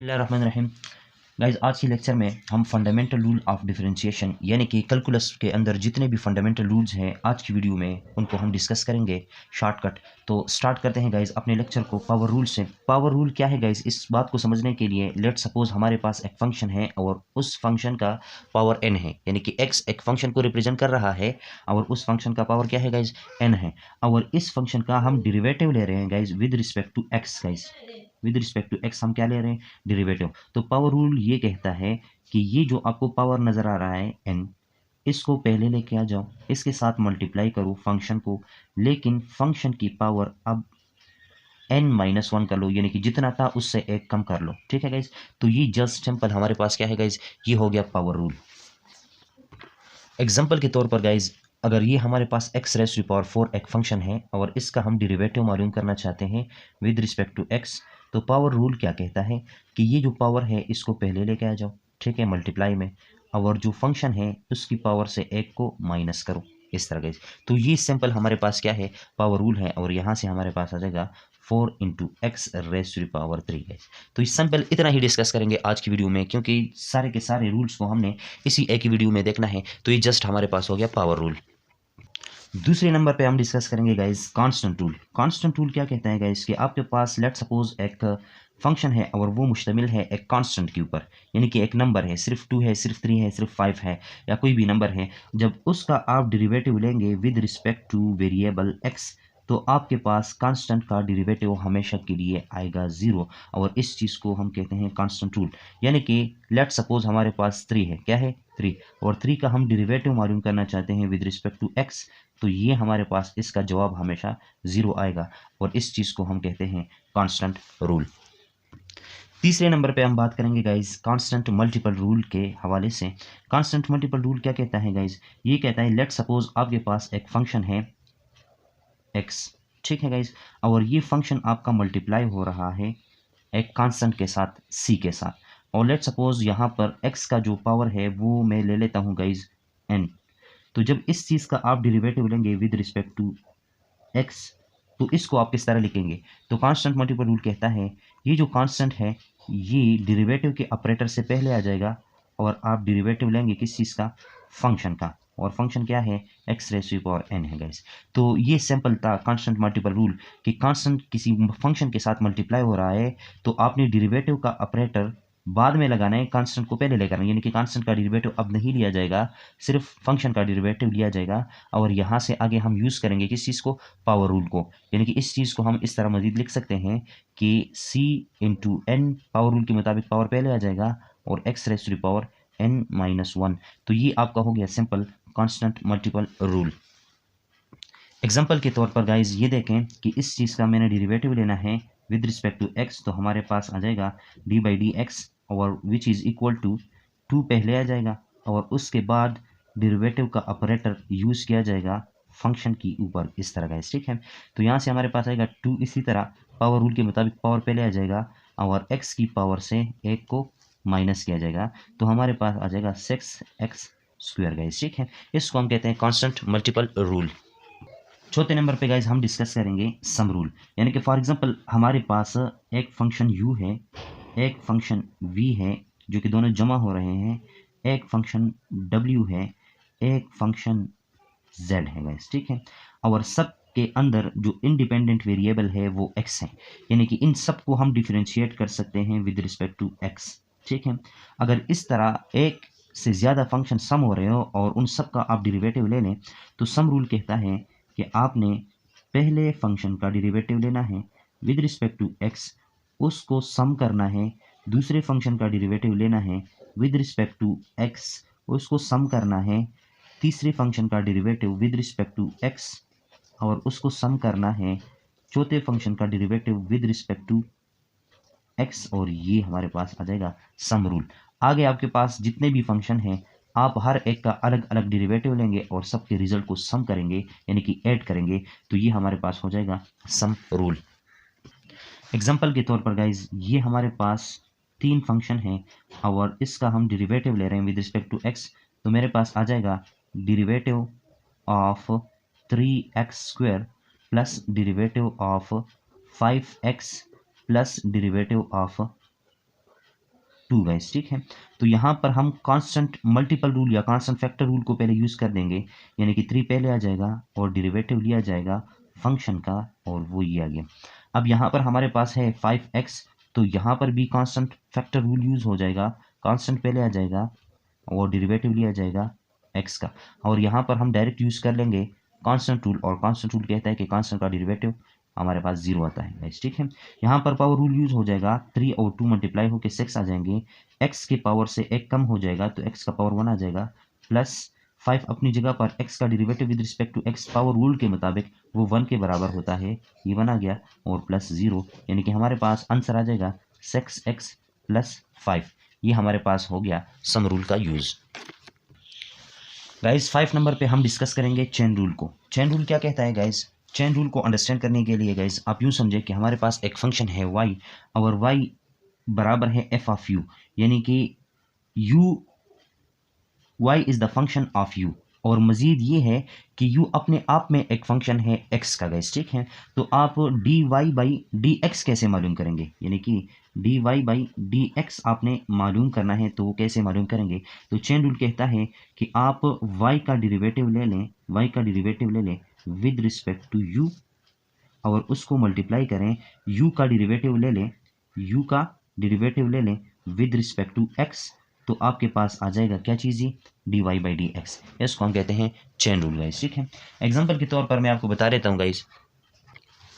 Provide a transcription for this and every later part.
बिस्मिल्लाहिर्रहमानिर्रहीम। गाइस, आज की लेक्चर में हम फंडामेंटल रूल ऑफ डिफरेंशिएशन यानी कि कैलकुलस के अंदर जितने भी फंडामेंटल रूल्स हैं आज की वीडियो में उनको हम डिस्कस करेंगे शॉर्टकट। तो स्टार्ट करते हैं गाइस अपने लेक्चर को पावर रूल से। पावर रूल क्या है गाइस, इस बात को समझने के लिए लेट सपोज हमारे पास एक फंक्शन है और उस फंक्शन का पावर n है, यानी कि x एक फंक्शन को रिप्रेजेंट कर रहा है और उस फंक्शन का पावर क्या है गाइस, n है। और इस फंक्शन का हम डेरिवेटिव ले रहे हैं guys with respect to x। Guys with respect to x हम क्या ले रहे हैं, डेरिवेटिव। तो पावर रूल ये कहता है कि ये जो आपको पावर नजर आ रहा है n, इसको पहले लेके आ जाओ, इसके साथ मल्टीप्लाई करो फंक्शन को, लेकिन फंक्शन की पावर अब n-1 कर लो, यानी कि जितना था उससे एक कम कर लो। ठीक है गाइज, तो ये जस्ट सिंपल हमारे पास क्या है गाइज, ये हो गया पावर रूल। एग्जाम्पल के तौर पर गाइज, अगर ये हमारे पास x रेस टू पावर 4 एक फंक्शन है और इसका हम डेरिवेटिव मालूम करना चाहते हैं विद रिस्पेक्ट टू x, तो पावर रूल क्या कहता है कि ये जो पावर है इसको पहले लेके आ जाओ, ठीक है, मल्टीप्लाई में, और जो फंक्शन है उसकी पावर से एक को माइनस करो, इस तरह गाइज। तो ये सिंपल हमारे पास क्या है, पावर रूल है, और यहाँ से हमारे पास आ जाएगा 4 into x raise to power 3 guys. तो इस सिंपल इतना ही डिस्कस करेंगे आज की वीडियो में, क्योंकि सारे के सारे रूल्स को हमने इसी एक ही वीडियो में देखना है। तो ये जस्ट हमारे पास हो गया पावर रूल। दूसरे नंबर पे हम डिस्कस करेंगे guys constant rule. Constant rule क्या कहता है गाइस कि आपके पास लेट सपोज एक फंक्शन है और वो मुश्तमिल है एक कांस्टेंट के ऊपर, यानी कि एक नंबर है, सिर्फ 2 है, सिर्फ 3 है, सिर्फ 5 है, या कोई भी नंबर है। जब उसका आप डेरिवेटिव लेंगे with respect two variable x, तो आपके पास कांस्टेंट का डेरिवेटिव हमेशा के लिए आएगा 0, और इस चीज़ को हम कहते हैं कांस्टेंट रूल। यानी कि लेट सपोज हमारे पास 3 है, क्या है 3, और 3 का हम डेरिवेटिव मालूम करना चाहते हैं विद रिस्पेक्ट टू x, तो ये हमारे पास इसका जवाब हमेशा 0 आएगा, और इस चीज़ को हम कहते हैं कांस्टेंट रूल। तीसरे नंबर पे हम बात करेंगे गाइज कांस्टेंट मल्टीपल रूल के हवाले से। कांस्टेंट मल्टीपल रूल क्या कहता है गाइज, ये कहता है लेट सपोज आपके पास एक फंक्शन है x, ठीक है गाइज, और ये फंक्शन आपका मल्टीप्लाई हो रहा है एक कांस्टेंट के साथ c के साथ, और लेट सपोज यहाँ पर x का जो पावर है वो मैं ले लेता हूँ गाइज n। तो जब इस चीज़ का आप डेरिवेटिव लेंगे विद रिस्पेक्ट टू x, तो इसको आप किस तरह लिखेंगे, तो कांस्टेंट मल्टीपल रूल कहता है ये जो कांस्टेंट है ये डेरिवेटिव के ऑपरेटर से पहले आ जाएगा, और आप डेरिवेटिव लेंगे किस चीज़ का, फंक्शन का, और फंक्शन क्या है, x raise to power n है गाइस। तो ये सिंपल था कांस्टेंट मल्टीपल रूल कि कांस्टेंट किसी फंक्शन के साथ मल्टीप्लाई हो रहा है तो आपने डेरिवेटिव का ऑपरेटर बाद में लगाना है, कांस्टेंट को पहले लेकर, यानी कि कांस्टेंट का डेरिवेटिव अब नहीं लिया जाएगा, सिर्फ फंक्शन का डेरिवेटिव लिया जाएगा, और यहाँ से आगे हम यूज़ करेंगे किस चीज़ को, पावर रूल को। यानी कि इस चीज़ को हम इस तरह मजीद लिख सकते हैं कि c into n, power rule के मुताबिक पावर पहले आ जाएगा, और x raise to power n-1। तो ये आपका हो गया simple constant multiple rule. Example के तौर पर गाइज ये देखें कि इस चीज़ का मैंने डेरिवेटिव लेना है विद रिस्पेक्ट टू x, तो हमारे पास आ जाएगा d बाई डी एक्स, और विच इज़ इक्वल टू 2 पहले आ जाएगा, और उसके बाद डेरिवेटिव का ऑपरेटर यूज़ किया जाएगा फंक्शन की ऊपर, इस तरह गाइज, ठीक है। तो यहाँ से हमारे पास आएगा 2, इसी तरह पावर रूल के मुताबिक पावर पहले आ जाएगा और x की पावर से एक को माइनस किया जाएगा, तो हमारे पास आ जाएगा 6x स्क्वायर गाइज, ठीक है। इसको हम कहते हैं कांस्टेंट मल्टीपल रूल। चौथे नंबर पे गाइज हम डिस्कस करेंगे सम रूल। यानी कि फॉर एग्जांपल हमारे पास एक फंक्शन u है, एक फंक्शन v है जो कि दोनों जमा हो रहे हैं, एक फंक्शन w है, एक फंक्शन z है गाइज, ठीक है। और सब के अंदर जो इंडिपेंडेंट वेरिएबल है वो x है, यानी कि इन सब को हम डिफरेंशिएट कर सकते हैं विद रिस्पेक्ट टू x, ठीक है। अगर इस तरह एक से ज़्यादा फंक्शन सम हो रहे हो और उन सब का आप डेरिवेटिव ले लें, तो सम रूल कहता है कि आपने पहले फंक्शन का डेरिवेटिव लेना है विद रिस्पेक्ट टू x, उसको सम करना है, दूसरे फंक्शन का डेरिवेटिव लेना है विद रिस्पेक्ट टू x, उसको सम करना है, तीसरे फंक्शन का derivative with respect to x, और उसको सम करना है चौथे फंक्शन का derivative with respect to x, और ये हमारे पास आ जाएगा सम रूल। आगे आपके पास जितने भी फंक्शन हैं आप हर एक का अलग अलग डेरिवेटिव लेंगे और सबके रिजल्ट को सम करेंगे, यानी कि ऐड करेंगे, तो ये हमारे पास हो जाएगा सम रूल। एग्जाम्पल के तौर पर गाइज ये हमारे पास 3 फंक्शन हैं और इसका हम डेरिवेटिव ले रहे हैं विद रिस्पेक्ट टू x, तो मेरे पास आ जाएगा derivative of 3x square plus derivative of 5x plus derivative of 2 guys, ठीक है। तो यहाँ पर हम कांस्टेंट मल्टीपल रूल या कांस्टेंट फैक्टर रूल को पहले यूज़ कर देंगे, यानी कि 3 पहले आ जाएगा और डेरिवेटिव लिया जाएगा फंक्शन का, और वो ये आ गया। अब यहाँ पर हमारे पास है 5x, तो यहाँ पर भी कांस्टेंट फैक्टर रूल यूज़ हो जाएगा, कांस्टेंट पहले आ जाएगा और डेरिवेटिव लिया जाएगा x का, और यहाँ पर हम डायरेक्ट यूज़ कर लेंगे कांस्टेंट रूल, और कांस्टेंट रूल कहता है कि कांस्टेंट का डेरिवेटिव हमारे पास 0 आता है गाइस, ठीक है। यहाँ पर पावर रूल यूज़ हो जाएगा, 3 और 2 मल्टीप्लाई होकर 6 आ जाएंगे, x के पावर से 1 कम हो जाएगा तो x का पावर 1 आ जाएगा, प्लस 5 अपनी जगह पर x का derivative with respect to x power rule के मुताबिक वो 1 के बराबर होता है, ये 1 आ गया, और प्लस 0, यानी कि हमारे पास आंसर आ जाएगा 6x प्लस 5। ये हमारे पास हो गया सम रूल का यूज़। गाइस 5 नंबर पे हम डिस्कस करेंगे चेन रूल को। चेन रूल क्या कहता है गाइस? चेन रूल को अंडरस्टैंड करने के लिए गाइस आप यूँ समझे कि हमारे पास एक फंक्शन है y, और y बराबर है f ऑफ u, यानी कि y is the function of u, और मज़ीद ये है कि u अपने आप में एक फंक्शन है x का गाइस, ठीक है। तो आप dy बाई dx कैसे मालूम करेंगे, यानी कि dy बाई dx आपने मालूम करना है, तो कैसे मालूम करेंगे? तो चेन रूल कहता है कि आप y का डेरिवेटिव ले लें, y का डेरिवेटिव ले लें विद रिस्पेक्ट टू u, और उसको मल्टीप्लाई करें, u का डेरिवेटिव ले लें, u का डेरिवेटिव ले लें विद रिस्पेक्ट टू x, तो आपके पास आ जाएगा क्या चीज़, ही dy बाई dx। इसको हम कहते हैं चेन रूल गाइस, ठीक है। एग्जांपल के तौर पर मैं आपको बता देता हूँ गाइस,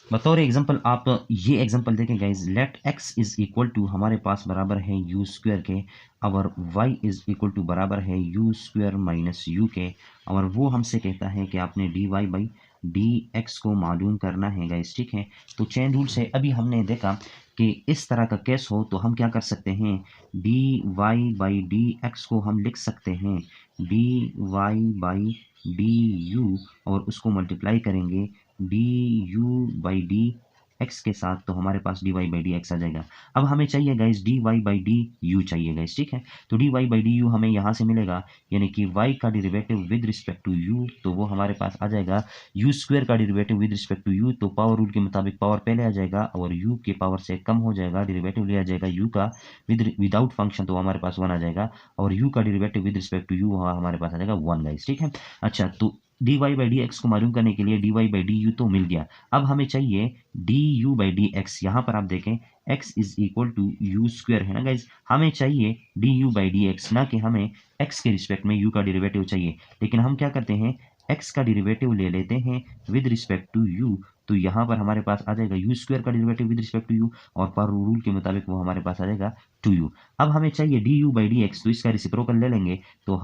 बतौर एग्जांपल आप ये एग्जांपल देखें guys, let x is equal to हमारे पास बराबर है u स्क्वायर के, और y इज इक्वल टू बराबर है u स्क्वायर माइनस u के, और वो हमसे कहता है कि आपने dy बाई dx को मालूम करना है गाइस, ठीक है। तो चेन रूल से अभी हमने देखा कि इस तरह का केस हो तो हम क्या कर सकते हैं, dy बाई dx को हम लिख सकते हैं dy बाई du, और उसको मल्टीप्लाई करेंगे du बाई डी एक्स के साथ, तो हमारे पास dy बाई डी एक्स आ जाएगा। अब हमें चाहिए guys dy by D you चाहिए गाइस, ठीक है। तो dy बाई डी यू हमें यहाँ से मिलेगा, यानी कि y का derivative with respect to u, तो वो हमारे पास आ जाएगा u स्क्वायर का derivative with respect to u, तो पावर रूल के मुताबिक पावर पहले आ जाएगा और u के पावर से कम हो जाएगा, डेरिवेटिव लिया जाएगा u का विदाउट फंक्शन, तो हमारे पास 1 आ जाएगा, और u का derivative with respect to u हमारे पास आ जाएगा 1 गाइस, ठीक है। अच्छा, तो dy बाई डी एक्स को मालूम करने के लिए dy बाई डी यू तो मिल गया, अब हमें चाहिए du बाई डी एक्स। यहाँ पर आप देखें x is equal to u square है ना गाइज, हमें चाहिए du बाई डी एक्स, ना कि हमें x के रिस्पेक्ट में u का डेरिवेटिव चाहिए। लेकिन हम क्या करते हैं, x का डेरिवेटिव ले लेते हैं विद रिस्पेक्ट टू u, तो यहाँ पर हमारे पास आ जाएगा u स्क्वायर का derivative with respect to u, और पर रूल के मुताबिक वो हमारे पास आ जाएगा 2u। अब हमें चाहिए du बाई डी एक्स, तो इसका रेसिप्रोकल ले लेंगे, तो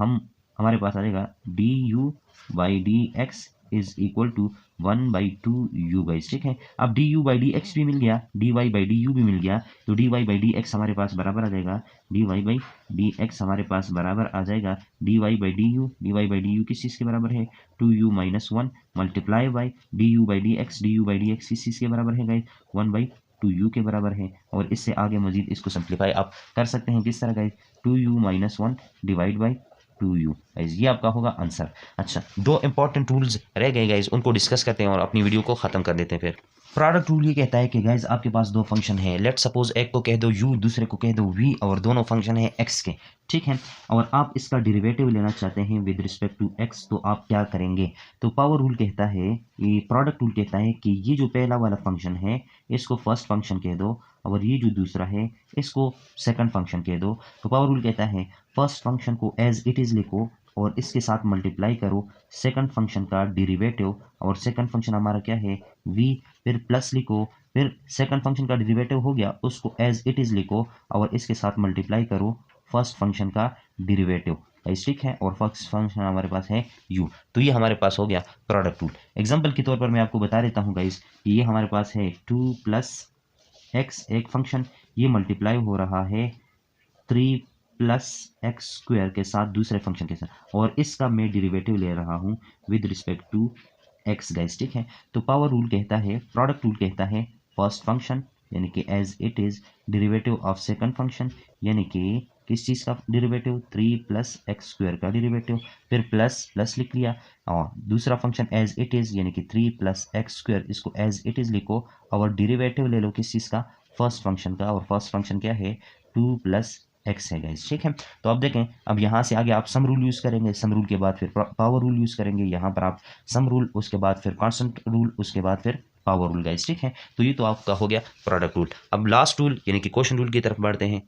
हमारे पास आ जाएगा du by d x is equal to 1 by 2u guys, ठीक है। अब du बाई डी एक्स भी मिल गया, dy बाई डी यू भी मिल गया, तो dy बाई डी एक्स हमारे पास बराबर आ जाएगा dy बाई डी एक्स हमारे पास बराबर आ जाएगा dy by D you. dy by D you किस चीज़ के बराबर है, 2u minus 1 multiply by du by d x. du by d x किस चीज़ के बराबर है गाइस, 1 बाई 2u के बराबर है, और इससे आगे मजीद इसको सिंप्लीफाई आप कर सकते हैं किस तरह guys, 2u minus 1 divide by 2u guys, ये आपका होगा आंसर। अच्छा, दो इंपॉर्टेंट रूल्स रह गए गाइस, उनको डिस्कस करते हैं और अपनी वीडियो को ख़त्म कर देते हैं। फिर प्रोडक्ट रूल ये कहता है कि गाइस आपके पास दो फंक्शन है, लेट सपोज एक को कह दो u, दूसरे को कह दो v, और दोनों फंक्शन है x के, ठीक है, और आप इसका डेरिवेटिव लेना चाहते हैं विद रिस्पेक्ट टू x, तो आप क्या करेंगे? तो पावर रूल कहता है, ये प्रोडक्ट रूल कहता है कि ये जो पहला वाला फंक्शन है इसको फर्स्ट फंक्शन कह दो, और ये जो दूसरा है इसको सेकंड फंक्शन कह दो। तो पावर रूल कहता है फर्स्ट फंक्शन को एज इट इज़ लिखो और इसके साथ मल्टीप्लाई करो सेकंड फंक्शन का डेरिवेटिव, और सेकंड फंक्शन हमारा क्या है v, फिर प्लस लिखो, फिर सेकंड फंक्शन का डेरिवेटिव हो गया उसको एज इट इज़ लिखो और इसके साथ मल्टीप्लाई करो फर्स्ट फंक्शन का डेरिवेटिव, ठीक है, और फर्स्ट फंक्शन हमारे पास है u। तो ये हमारे पास हो गया प्रोडक्ट रूल। एग्जांपल के तौर पर मैं आपको बता देता हूँ गाइस, ये हमारे पास है 2 प्लस एक्स एक फंक्शन, ये मल्टीप्लाई हो रहा है 3 प्लस एक्स स्क्वायर के साथ दूसरे फंक्शन के साथ, और इसका मैं डेरिवेटिव ले रहा हूँ with respect to x guys, ठीक है। तो पावर रूल कहता है, प्रोडक्ट रूल कहता है फर्स्ट फंक्शन यानी कि as it is, derivative of second function यानी कि किस चीज़ का डेरिवेटिव, 3 प्लस एक्स स्क्वायर का डेरिवेटिव, फिर प्लस प्लस लिख लिया, और दूसरा फंक्शन एज इट इज़ यानी कि 3 प्लस एक्स स्क्वायर, इसको एज इट इज़ लिखो और डेरिवेटिव ले लो किस चीज़ का, फर्स्ट फंक्शन का, और फर्स्ट फंक्शन क्या है 2 प्लस एक्स है गाइस, ठीक है। तो अब देखें, अब यहाँ से आगे आप सम रूल यूज़ करेंगे, सम रूल के बाद फिर पावर रूल यूज़ करेंगे, यहाँ पर आप सम रूल, उसके बाद फिर कांस्टेंट रूल, उसके बाद फिर पावर रूल गाइस, ठीक है। तो ये तो आपका हो गया प्रोडक्ट रूल। अब लास्ट रूल यानी कि क्वोशंट रूल की तरफ बढ़ते हैं।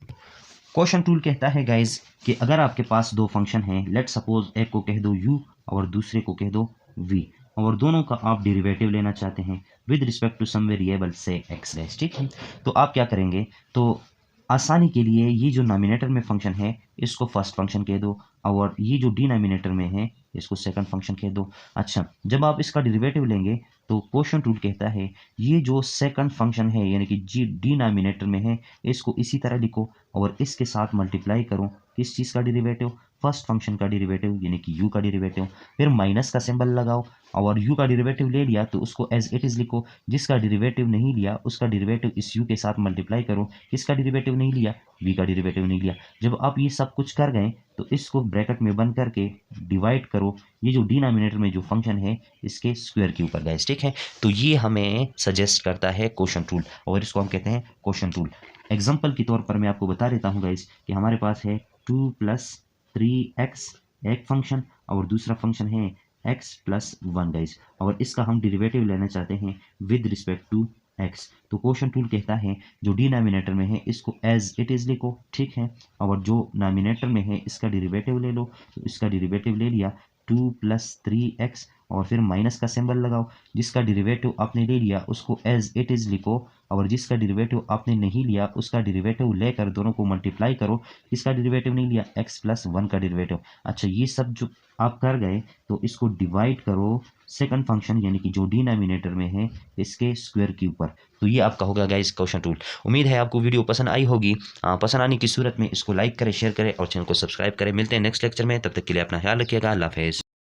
क्वोशंट रूल कहता है गाइस कि अगर आपके पास दो फंक्शन हैं, लेट सपोज एक को कह दो u और दूसरे को कह दो v, और दोनों का आप डेरिवेटिव लेना चाहते हैं with respect to some variable से x डैश, ठीक है। तो आप क्या करेंगे, तो आसानी के लिए ये जो नॉमिनेटर में फंक्शन है इसको फर्स्ट फंक्शन कह दो, और ये जो डिनोमिनेटर में है इसको सेकंड फंक्शन कह दो। अच्छा, जब आप इसका डेरिवेटिव लेंगे तो क्वोशंट रूल कहता है ये जो सेकंड फंक्शन है यानी कि जी डिनोमिनेटर में है इसको इसी तरह लिखो और इसके साथ मल्टीप्लाई करो किस चीज़ का डेरिवेटिव, फर्स्ट फंक्शन का डेरिवेटिव यानी कि u का डेरिवेटिव। फिर माइनस का सिंबल लगाओ और u का डेरिवेटिव ले लिया तो उसको एज इट इज़ लिखो, जिसका डेरिवेटिव नहीं लिया उसका डेरिवेटिव इस u के साथ मल्टीप्लाई करो, किसका डेरिवेटिव नहीं लिया, v का डेरिवेटिव नहीं लिया। जब आप ये सब कुछ कर गए तो इसको ब्रैकेट में बंद करके डिवाइड करो ये जो डिनोमिनेटर में जो फंक्शन है इसके स्क्वायर के ऊपर गाइस, ठीक है। तो ये हमें सजेस्ट करता है क्वोशंट रूल और इसको हम कहते हैं क्वोशंट रूल। एग्जांपल के तौर पर मैं आपको बता देता हूँ गाइस कि हमारे पास है 2 + 3x एक फंक्शन और दूसरा फंक्शन है x + 1 गाइस, और इसका हम डेरिवेटिव लेना चाहते हैं विद रिस्पेक्ट टू x। तो क्वोशंट रूल कहता है जो डिनोमिनेटर में है इसको एज इट इज़ लिखो, ठीक है, और जो नॉमिनेटर में है इसका डेरिवेटिव ले लो, तो इसका डेरिवेटिव ले लिया 2 + 3x और फिर माइनस का सिंबल लगाओ, जिसका डेरिवेटिव आपने ले लिया उसको एज इट इज़ लिखो और जिसका डेरिवेटिव आपने नहीं लिया उसका डेरिवेटिव लेकर दोनों को मल्टीप्लाई करो, इसका डेरिवेटिव नहीं लिया x + 1 का डेरिवेटिव। अच्छा, ये सब जो आप कर गए तो इसको डिवाइड करो सेकंड फंक्शन यानी कि जो डिनोमिनेटर में है इसके स्क्वायर के ऊपर। तो ये आपका होगा गाइस क्वोशंट रूल। उम्मीद है आपको वीडियो पसंद आई होगी। पसंद आने की सूरत में इसको लाइक करें, शेयर करें और चैनल को सब्सक्राइब करें। मिलते हैं नेक्स्ट लेक्चर में, तब तक के लिए अपना ख्याल रखिएगा। अल्लाह हाफिज़।